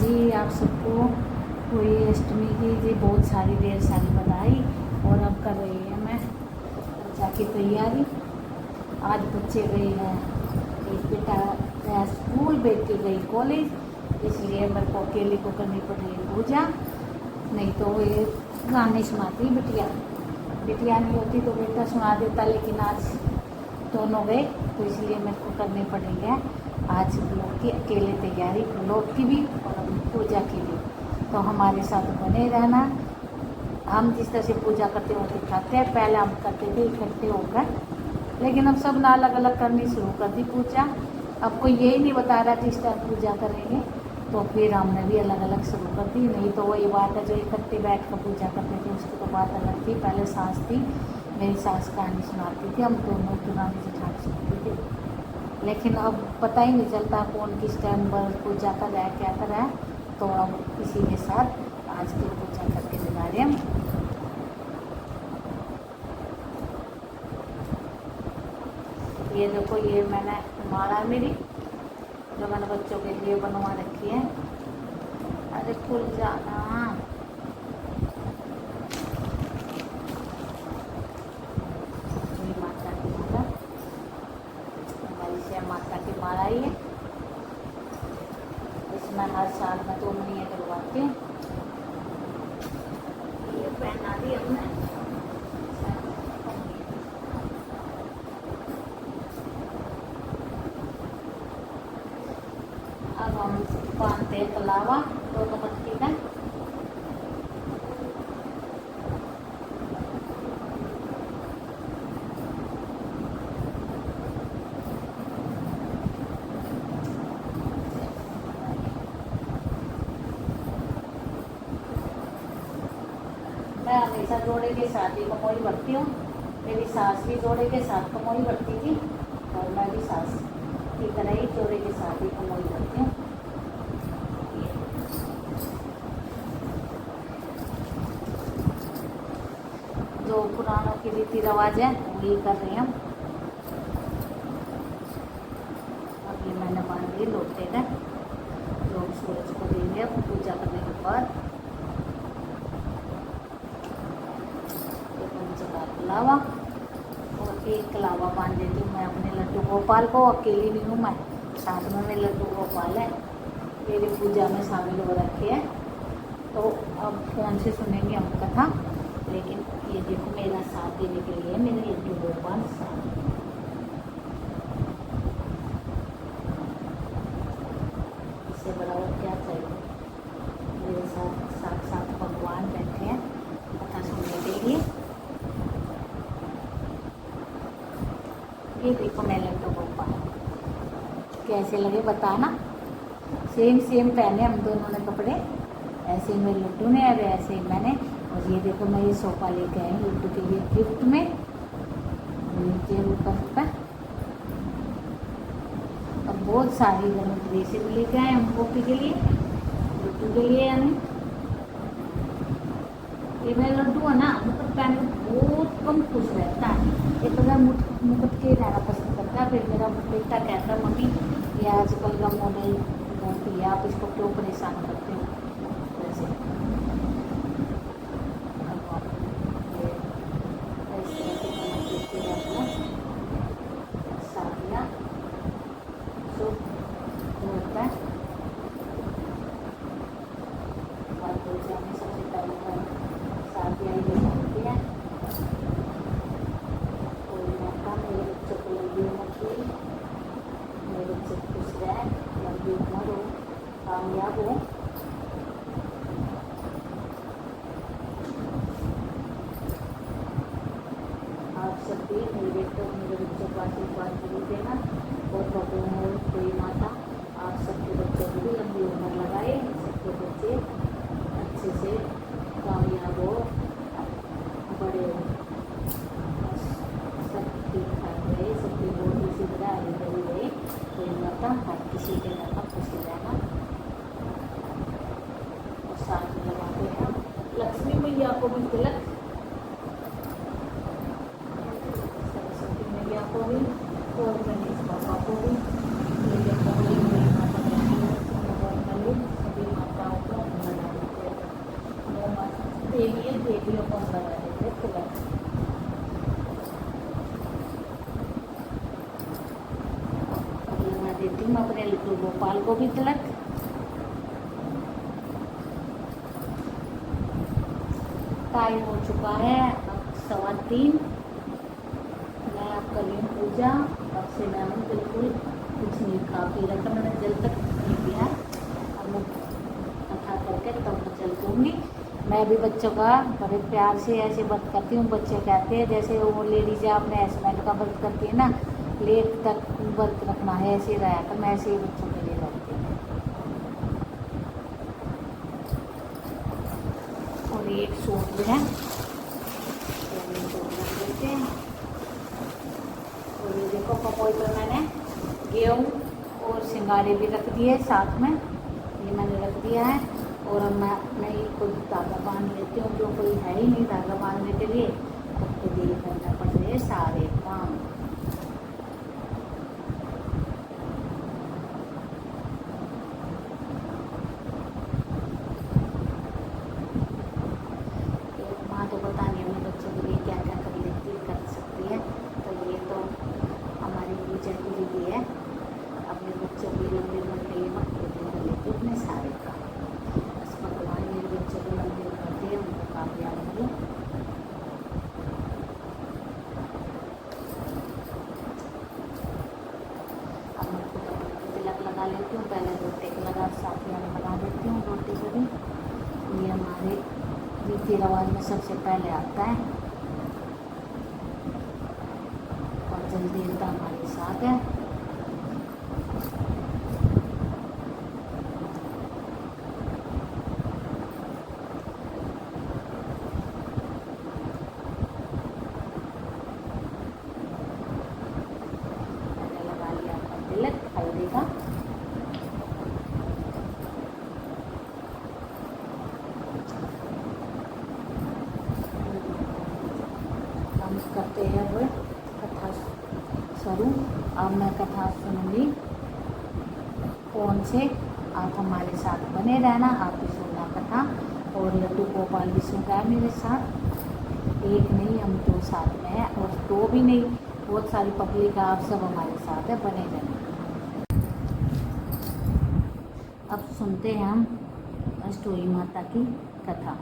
जी, आप सबको हुई अष्टमी की जी बहुत सारी ढेर सारी बधाई। और अब कर रही है मैं पूजा की तैयारी। आज बच्चे गए हैं, एक बेटा गया स्कूल, बेटी गई कॉलेज, इसलिए मेरे को अकेले को करनी पड़ रही है पूजा। नहीं तो ये गाने सुनाती बिटिया, बिटिया नहीं होती तो बेटा सुना देता, लेकिन आज दोनों गए तो इसलिए मेरे को करनी पड़ी है आज लोग की अकेले तैयारी, लोग की भी और पूजा की भी। तो हमारे साथ बने रहना। हम जिस तरह से पूजा करते हो दिखाते हैं, पहले हम करते थे इकट्ठे होकर, लेकिन अब सब ने अलग अलग करनी शुरू कर दी पूजा। अब कोई यही नहीं बता रहा कि इस टाइम पूजा करेंगे, तो फिर हमने भी अलग अलग शुरू कर दी। नहीं तो वही बात है, जो इकट्ठे बैठ कर पूजा करते थे उसकी तो बात अलग थी। पहले सास थी, मेरी सास कहानी सुनाती थी, हम दोनों पुरानी जेठानी सुनते थे। लेकिन अब पता ही नहीं चलता कौन किस टाइम पर पूजा कर रहा है, क्या कर रहा है। तो अब इसी के साथ आज की पूजा करके दिखा रहे हम। ये देखो, ये मैंने माला मेरी जो मैंने बच्चों के लिए बनवा रखी है। अरे खुल जाना। माता की माला, हमारी से माता की माला ही है। इसमें हर साल मैं 2 महीने करवाती हूँ। ये पहना दी हमने। अब हम बांधते हैं कलावा दोनों मटकी का। मैं हमेशा जोड़े के साथ ही कमोई भरती हूँ। मेरी सास भी जोड़े के साथ कमोई भरती थी, और मैं भी सास की तरह ही जोड़े के साथ ही कमोई भरती हूँ। जो पुरानों की रीति रिवाज है वही कर रहे हैं हम। अब ये मैंने बांध दी लोटे का, लोग सूरज को देंगे अब पूजा करने के बाद। कलावा और एक कलावा बांध देती हूँ मैं अपने लड्डू गोपाल को। अकेली नहीं हूँ मैं, साथ में मेरे लड्डू गोपाल है, मेरी पूजा में शामिल हो रखे हैं। तो अब फोन से सुनेंगे हम कथा, लेकिन ये देखो मेरा साथ देने के लिए मेरे लड्डू गोपाल साथ। इससे बड़ा और क्या चाहिए। मेरे साथ साक्षात भगवान बैठे हैं कथा सुनने के लिए। ये देखो मैं लड्डू गोपाल, कैसे लगे बताना। सेम सेम पहने हम दोनों ने कपड़े, ऐसे ही मेरे लड्डू ने और ऐसे ही मैंने। और ये देखो मैं ये सोफा लेके आई हूँ लड्डू के लिए गिफ्ट में, नीचे ऊपर पर। और बहुत सारी गर्म ड्रेसें भी लेके आए हम गोपी के लिए, लड्डू के लिए। यानी ये मेरा लड्डू है ना, मुकुट पहन के बहुत कम खुश रहता है। ये पता मुकुट के रहना पसंद करता है। फिर मेरा बेटा कहता है मम्मी ये आजकल का मॉडल बहुत ही, आप इसको क्यों परेशान करते हो वैसे। शादियाँ शुभ होता है और पूजा में सबसे पहले शादियाँ ये होती है। कोई मौका मेरे बच्चों को लंबी उम्र की, मेरे बच्चे खुश रहे, लंबी उम्र हो, कामयाब हो। आप सब भी मेरे बेटों मेरे बच्चों को आशीर्वाद जरूर देना। और भगवान कोई माता आप सबके बच्चों को भी लंबी उम्र लगाए, सबके बच्चे अच्छे से कामयाब हो, बड़े हो, सब ठीक ठाक रहे, सबकी बहुत इसी तरह आगे बढ़ी रहे। कोई माता हर किसी के घर में खुशी रहना। और साथ में लगाते हैं लक्ष्मी मैया को भी तिलक, सरस्वती मैया को भी और गणेश बाबा को भी। सभी माता देखिए कौन लगा देते तिलक। अब लगा देती हूँ अपने लड्डू गोपाल को भी तिलक। टाइम हो चुका है अब 3:15। मैं अब कर रही हूँ पूजा। अब से मैंने बिल्कुल कुछ नहीं खा पी रखा, मैंने जल तक नहीं पिया। अब मैं कथा करके तब मैं चल दूँगी। मैं भी बच्चों का बड़े प्यार से ऐसे व्रत करती हूँ। बच्चे कहते हैं जैसे वो लेडीज अपने हस्बैंड का व्रत करती है ना, लेट तक व्रत रखना है, ऐसे रहा कर। मैं ऐसे ही बच्चों के लिए रखती हूँ। और एक सूट जो है सूट रख देते हैं। और ये देखो पपोई पर मैंने गेहूँ और सिंगारे भी रख दिए साथ में, ये मैंने रख दिया है। और अब मैं खुद धागा बांध लेती हूँ, जो कोई है ही नहीं धागा बांधने के लिए, तो खुद ही करना पड़ रहे हैं सारे काम। माँ तो पता नहीं अपने बच्चों के लिए क्या क्या कर सकती है, तो ये तो हमारी पूजा के लिए है। अपने बच्चों की लंबी उम्र के लिए मैं खुद कर लेती हूँ अपने सारे काम। बस भगवान मेरे बच्चों को लंबी उम्र करते हैं, उनको कामयाब मिले। अब मैं खुद अपने तिलक लगा लेती हूँ। पहले रोटी को लगा, साथ में लगा देती हूँ रोटी को भी। ये हमारे रीति रिवाज में सबसे पहले आता है। और जल देवता हमारे साथ है। मैंने लगा लिया अपना तिलक हल्दी का। हम करते हैं वो कथा शुरू। अब मैं कथा सुनूंगी फोन से, आप हमारे साथ बने रहना। आप भी सुनना कथा, और लड्डू गोपाल भी सुन रहा है मेरे साथ। एक नहीं, हम 2 साथ में हैं, और 2 भी नहीं, बहुत सारी पब्लिक आप सब हमारे साथ है, बने रहना। अब सुनते हैं हम अष्टोई माता की कथा।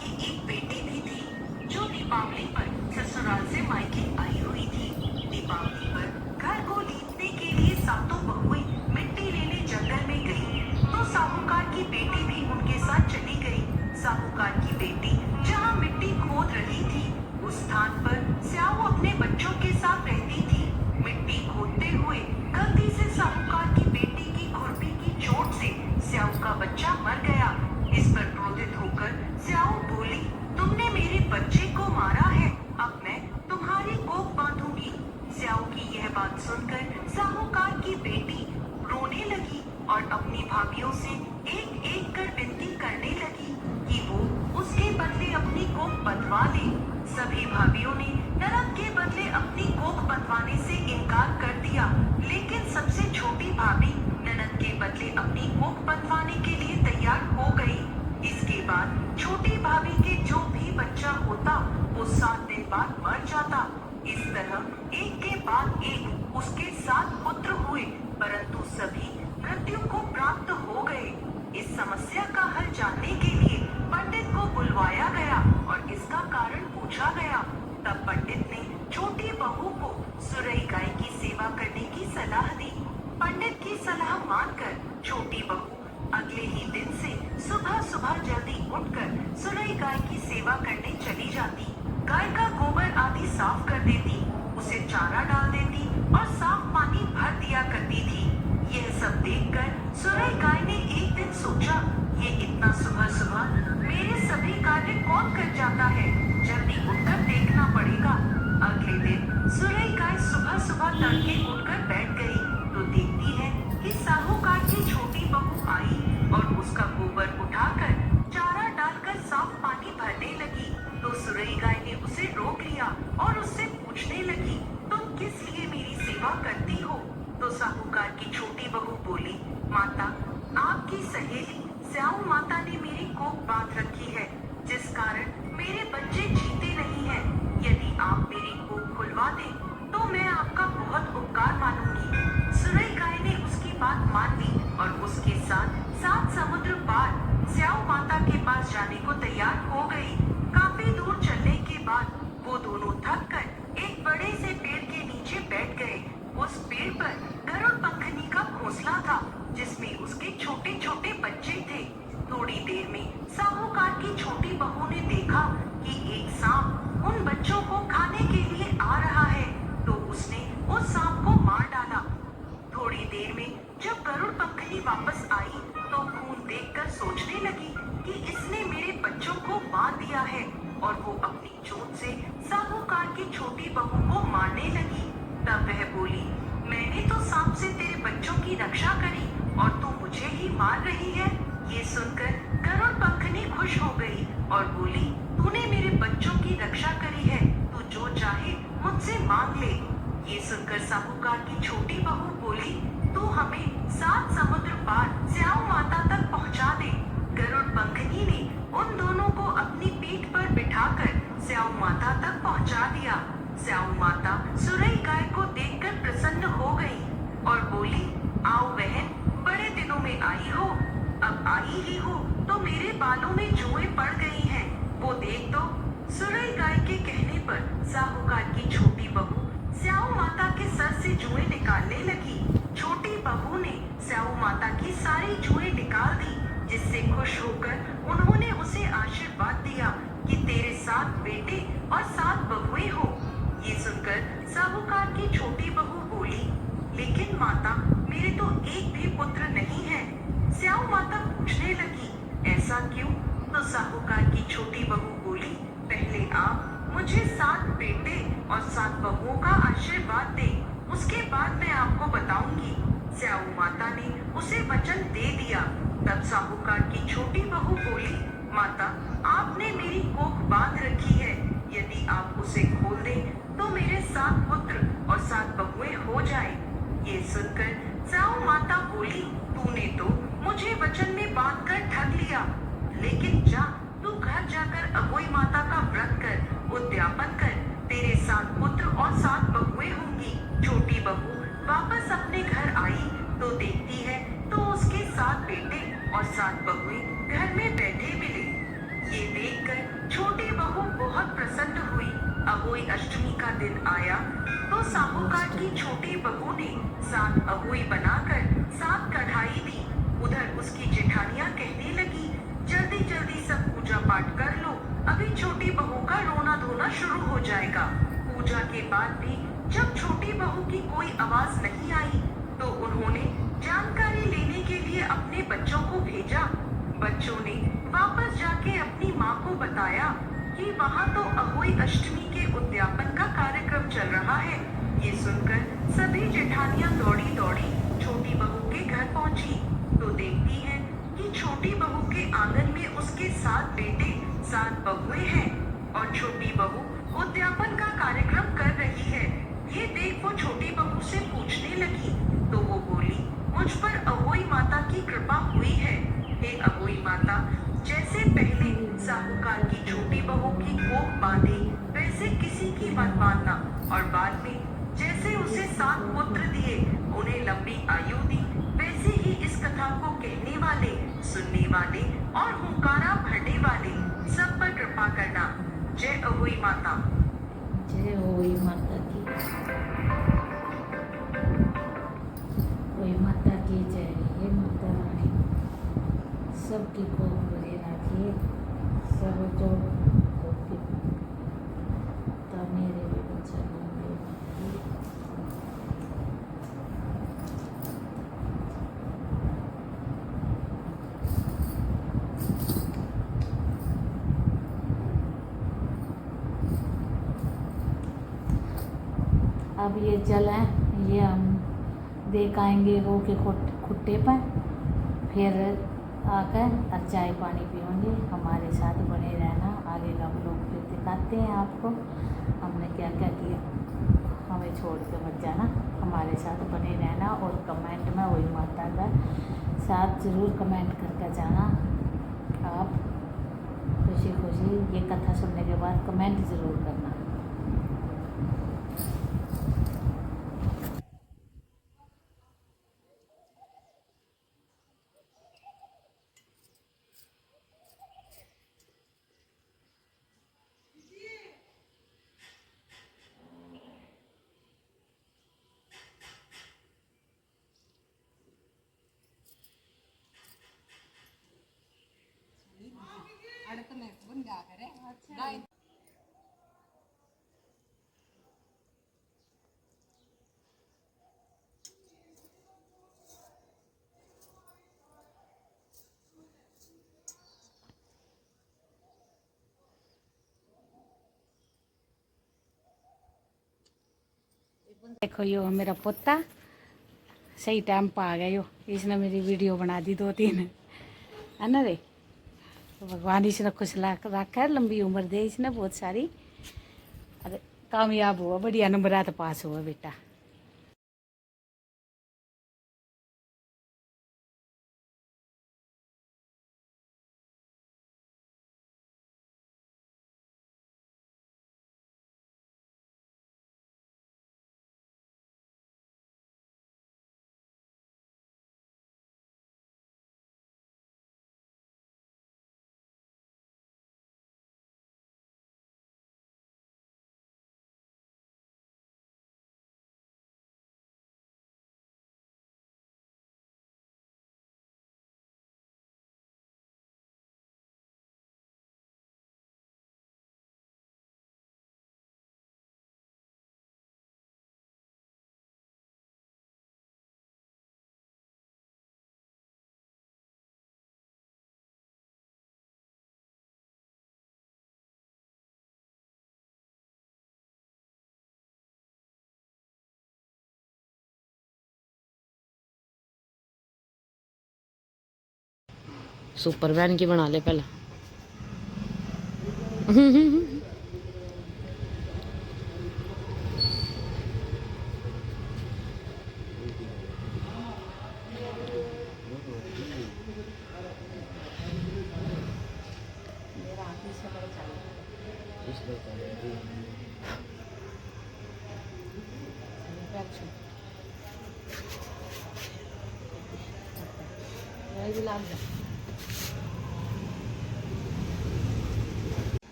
की एक बेटी भी थी जो दीपावली पर ससुराल से मायके आई हुई थी। दीपावली पर घर को लीपने के लिए सातों बहुएं मिट्टी लेने जंगल में गई, तो साहूकार की बेटी भी उनके साथ चली गई। साहूकार की बेटी जहाँ मिट्टी खोद रही थी, उस स्थान पर स्याऊ अपने बच्चों के साथ रहती थी। मिट्टी खोदते हुए गलती से साहूकार की बेटी की खुरपी की चोट से स्याऊ का बच्चा मर गया। इस पर क्रोधित होकर स्याऊ बोली, तुमने मेरे बच्चे को मारा है, अब मैं तुम्हारी कोख बांधूंगी। स्याऊ की यह बात सुनकर साहूकार की बेटी रोने लगी और अपनी भाभियों से एक एक कर विनती करने लगी कि वो उसके बदले अपनी कोख बंधवा ले। सभी भाभियों ने ननद के बदले अपनी कोख बंधवाने से इनकार कर दिया, लेकिन सबसे छोटी भाभी ननद के बदले अपनी कोख बंधवाने के लिए तैयार हो गई। इसके बाद छोटी भाभी के जो भी बच्चा होता वो 7 दिन बाद मर जाता। इस तरह एक के बाद एक उसके 7 पुत्र हुए, परंतु सभी मृत्यु को प्राप्त हो गए। इस समस्या का हल जानने के लिए पंडित को बुलवाया गया और इसका कारण पूछा गया। तब पंडित ने छोटी बहू को सुरई गाय की सेवा करने की सलाह दी। पंडित की सलाह मानकर छोटी बहू अगले ही दिन से सुबह सुबह जल्दी उठकर सुरई गाय की सेवा करने चली जाती। गाय का गोबर आदि साफ कर देती, उसे चारा डाल देती और साफ पानी भर दिया करती थी। यह सब देखकर सुरई गाय ने एक दिन सोचा, ये इतना सुबह सुबह मेरे सभी कार्य कौन कर जाता है, जल्दी उठकर देखना पड़ेगा। अगले दिन सुरई गाय सुबह सुबह तड़के उठकर बैठ गई, तो देखती है कि साहूकार की छोटी बहू आई और उसका गोबर उठाकर चारा डालकर साफ पानी भरने लगी। तो सुरई गाय ने उसे रोक लिया और उससे पूछने लगी, तुम किस लिए मेरी सेवा करती हो? तो साहूकार की छोटी बहू बोली, माता, आपकी सहेली स्याऊ माता ने मेरी कोख बांध रखी है, जिस कारण बच्चों को खाने के लिए आ रहा है तो उसने उस सांप को मार डाला। थोड़ी देर में जब गरुड़ पंखनी वापस आई तो खून देखकर सोचने लगी कि इसने मेरे बच्चों को मार दिया है, और वो अपनी चोट से साहूकार की छोटी बहू को मारने लगी। तब वह बोली, मैंने तो सांप से तेरे बच्चों की रक्षा करी और तू मुझे ही मार रही है। ये सुनकर गरुड़ पंखनी खुश हो गई और बोली, तूने मेरे बच्चों की रक्षा करी है, तू जो चाहे मुझसे मांग ले। ये सुनकर साहूकार की छोटी बहू बोली, तू हमें 7 समुद्र पार स्याऊ माता तक पहुंचा दे। गरुड़ पंखनी ने उन दोनों को अपनी पीठ पर बिठाकर स्याऊ माता तक पहुंचा दिया। स्याऊ माता सुरई गाय को देखकर प्रसन्न हो गई और बोली, आओ बहन, बड़े दिनों में आई हो। अब आई ही हो तो मेरे बालों में जुएं पड़ गई हैं, वो देख दो। सुरई गाय के कहने पर साहूकार की छोटी बहू स्याऊ माता के सर से जुएं निकालने लगी। छोटी बहू ने स्याऊ माता की सारी जुएं निकाल दी, जिससे खुश होकर उन्होंने उसे आशीर्वाद दिया कि तेरे 7 बेटे और 7 बहुएं हो। ये सुनकर साहूकार की छोटी बहू बोली, लेकिन माता, मेरे तो एक भी पुत्र नहीं है। स्याऊ माता पूछने लगी, ऐसा क्यों? तो साहूकार की छोटी बहू बोली, पहले आप मुझे 7 बेटे और 7 बहुओं का आशीर्वाद दे, उसके बाद मैं आपको बताऊंगी। स्याऊ माता ने उसे वचन दे दिया। तब साहूकार की छोटी बहू बोली, माता, आपने मेरी कोख बांध रखी है, यदि आप उसे खोल दें तो मेरे 7 पुत्र और 7 बहुएं हो जाए। ये सुनकर स्याऊ माता बोली, तूने तो मुझे वचन में बांधकर ठग लिया, लेकिन जा, तू घर जाकर अहोई माता का व्रत कर, उद्यापन कर, तेरे 7 पुत्र और 7 बहुएं होंगी। छोटी बहू वापस अपने घर आई तो देखती है तो उसके 7 बेटे और 7 बहुएं घर में बैठे मिले। ये देखकर छोटी बहू बहुत प्रसन्न हुई। अहोई अष्टमी का दिन आया तो साहूकार की छोटी बहू ने 7 अहोई बनाकर 7 कढ़ाई दी। उधर उसकी जेठानियां कहने लगी, जल्दी जल्दी सब पूजा पाठ कर लो, अभी छोटी बहू का रोना धोना शुरू हो जाएगा। पूजा के बाद भी जब छोटी बहू की कोई आवाज नहीं आई तो उन्होंने जानकारी लेने के लिए अपने बच्चों को भेजा। बच्चों ने वापस जाके अपनी माँ को बताया कि वहाँ तो अहोई अष्टमी के उद्यापन का कार्यक्रम चल रहा है। ये सुनकर सभी जेठानियां दौड़ी दौड़ी छोटी बहू के घर पहुंची तो देखती हैं कि छोटी बहू के आंगन में उसके 7 बेटे 7 बहुएं हैं और छोटी बहू उद्यापन का कार्यक्रम कर रही है। ये देख वो छोटी बहू से पूछने लगी तो वो बोली, मुझ पर अहोई माता की कृपा हुई है। हे अहोई माता, जैसे पहले साहूकार की छोटी बहू की कोख बांधी वैसे किसी की मत बांधना, और बाद में जैसे उसे 7 पुत्र दिए, उन्हें लंबी आयु दी, वैसे ही इस कथा को कहने वाले, सुनने वाले और हुंकारा भरने वाले सब पर कृपा करना। जय अहोई माता। जय अहोई माता की, अहोई माता की जय। हे माता रानी, सबकी कोख भरे रखिए, सब जो तो मेरे भी बच्चा होंगे। अब ये जल है, ये हम देख आएंगे वो के खुट्टे पर, फिर आकर और चाय पानी पियोगे। हमारे साथ बने रहना, आगे का लोग फिर दिखाते हैं आपको हमने क्या क्या किया। हमें छोड़ के मत जाना, हमारे साथ बने रहना और कमेंट में वही माता का साथ ज़रूर कमेंट करके जाना। आप खुशी खुशी ये कथा सुनने के बाद कमेंट ज़रूर करना। अडकले पण गा करे देखो यो मेरा पोता सही टाइम पर आ गया यो, इसने मेरी वीडियो बना दी 2-3 है ना रे। तो भगवान इसने खुश रखा है, लंबी उम्र दे इसने बहुत सारी, अरे कामयाब हुआ, बढ़िया नंबरात पास हुआ बेटा। सुपर वैन की बना ले पहले।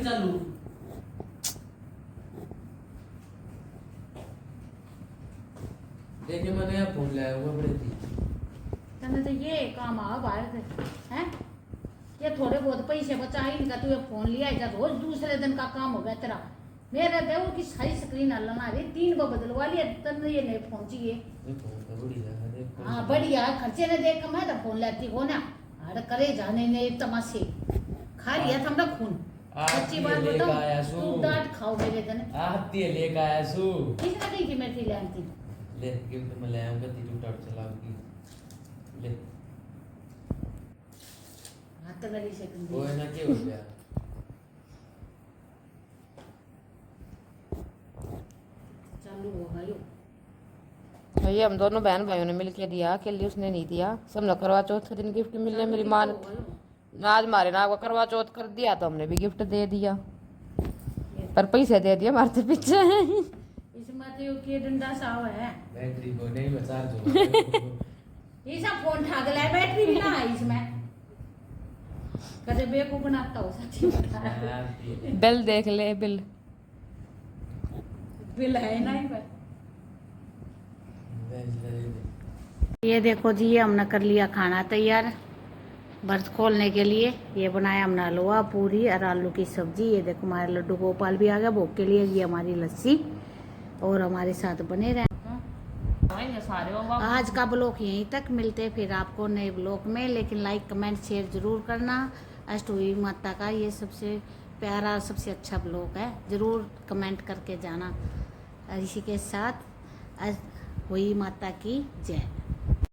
चालू देखिए मैंने यहाँ फोन लाया हुआ बड़े थी तने तो ये काम आ बाहर से हैं, ये थोड़े बहुत पैसे बचा ही इनका, तू ये फोन लिया है रोज दूसरे दिन का काम हो गया तेरा। मेरे देखो कि सारी स्क्रीन हल्ला रही, 3 बार बदलवा लिया, तने ये नए फोन चाहिए। ये फोन तो बढ़िया है देख। हाँ बढ़िया, खर्चे ने देख मैं तो फोन लेती हो ना, अरे करे जाने ने तमाशे खा लिया था हमरा खून। सच्ची बात बताऊं, तू डांट खाओ मेरे दिन। आती है लेके आया सू किसने कही कि मैं थी ले आती ले गिफ्ट में ले आऊंगा तीनों टॉट चलाऊंगी ले हाथ तो मेरी से वो है ना क्या हो गया चालू होगा यो। ये हम दोनों बहन भाइयों ने मिलके दिया, अकेले उसने नहीं दिया। सब लोग करवा चौथ के दिन गिफ्ट मिलने, मेरी माँ ने आज हमारे नाम को करवा चौथ कर दिया तो हमने भी गिफ्ट दे दिया, पर पैसे दे दिए हमारे से पीछे। इसमें तो यो के डंडा सा है, बैटरी को नहीं बचा जो ये सब फोन ठग ले, बैटरी भी ना है इसमें, कदे बेको बनाता हो सच्ची बता। बिल देख ले, बिल बिल है ना ही पर। ये देखो जी, ये हमने कर लिया खाना तैयार व्रत खोलने के लिए। ये बनाया हमने हलवा, पूरी और आलू की सब्जी। ये देखो हमारे लड्डू गोपाल भी आ गया भोग के लिए। ये हमारी लस्सी, और हमारे साथ बने रहे। आज का ब्लॉग यहीं तक, मिलते फिर आपको नए ब्लॉग में, लेकिन लाइक कमेंट शेयर जरूर करना। अष्टमी माता का ये सबसे प्यारा, सबसे अच्छा ब्लॉग है, जरूर कमेंट करके जाना। इसी के साथ हुई माता की जय।